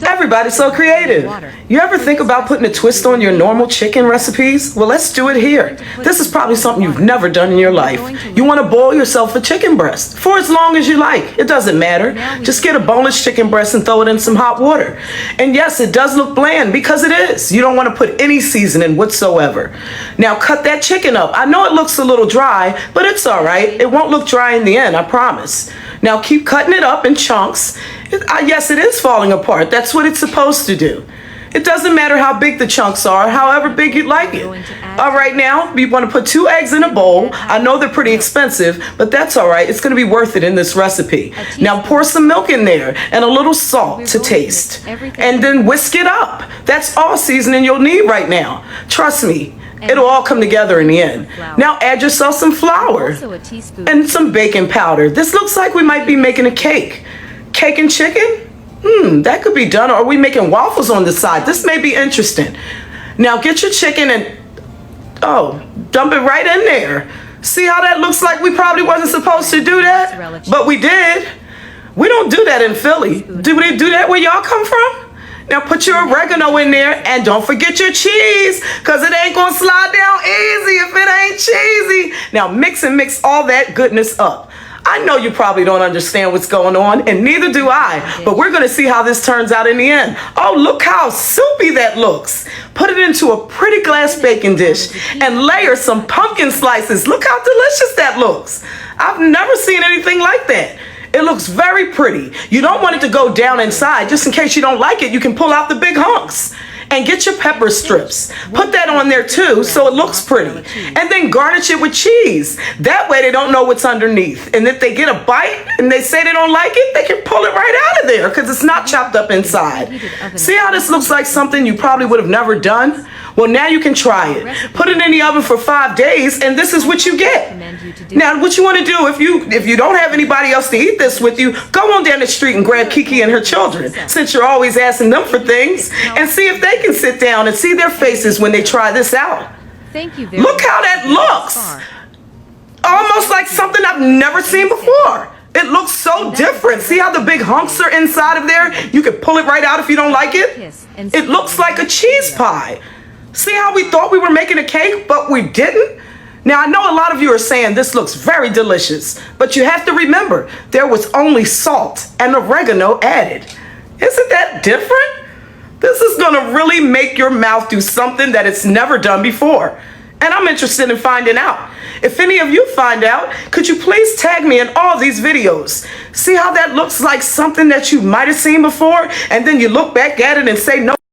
Everybody's so creative. You ever think about putting a twist on your normal chicken recipes? Well, let's do it here. This is probably something you've never done in your life. You want to boil yourself a chicken breast for as long as you like. It doesn't matter. Just get a boneless chicken breast and throw it in some hot water. And yes, it does look bland because it is. You don't want to put any seasoning whatsoever. Now cut that chicken up. I know it looks a little dry, but it's all right. It won't look dry in the end, I promise. Now keep cutting it up in chunks. Yes, it is falling apart. That's what it's supposed to do. It doesn't matter how big the chunks are, however big you'd like it. All right, now you want to put 2 eggs in a bowl. I know they're pretty expensive, but that's all right. It's going to be worth it in this recipe. Now pour some milk in there and a little salt to taste. And then whisk it up. That's all seasoning you'll need right now. Trust me. It'll all come together in the end. Now add yourself some flour and some baking powder. This looks like we might be making a cake. Cake and chicken? That could be done. Or are we making waffles on the side? This may be interesting. Now get your chicken and, dump it right in there. See how that looks like we probably wasn't supposed to do that? But we did. We don't do that in Philly. Do they do that where y'all come from? Now put your oregano in there and don't forget your cheese because it ain't going to slide down easy if it ain't cheesy. Now mix all that goodness up. I know you probably don't understand what's going on, and neither do I, but we're going to see how this turns out in the end. Oh, look how soupy that looks. Put it into a pretty glass baking dish and layer some pumpkin slices. Look how delicious that looks. I've never seen anything like that. It looks very pretty. You don't want it to go down inside. Just in case you don't like it, you can pull out the big hunks. And get your pepper strips. Put that on there too so it looks pretty. And then garnish it with cheese. That way they don't know what's underneath. And if they get a bite and they say they don't like it, they can pull it right out of there because it's not chopped up inside. See how this looks like something you probably would have never done? Well, now you can try it. Put it in the oven for 5 days and this is what you get. Now, what you want to do, if you don't have anybody else to eat this with you, go on down the street and grab Kiki and her children, since you're always asking them for things, and see if they can sit down and see their faces when they try this out. Look how that looks. Almost like something I've never seen before. It looks so different. See how the big hunks are inside of there? You can pull it right out if you don't like it. It looks like a cheese pie. See how we thought we were making a cake, but we didn't? Now, I know a lot of you are saying this looks very delicious, but you have to remember, there was only salt and oregano added. Isn't that different? This is gonna really make your mouth do something that it's never done before. And I'm interested in finding out. If any of you find out, could you please tag me in all these videos? See how that looks like something that you might have seen before, and then you look back at it and say, no.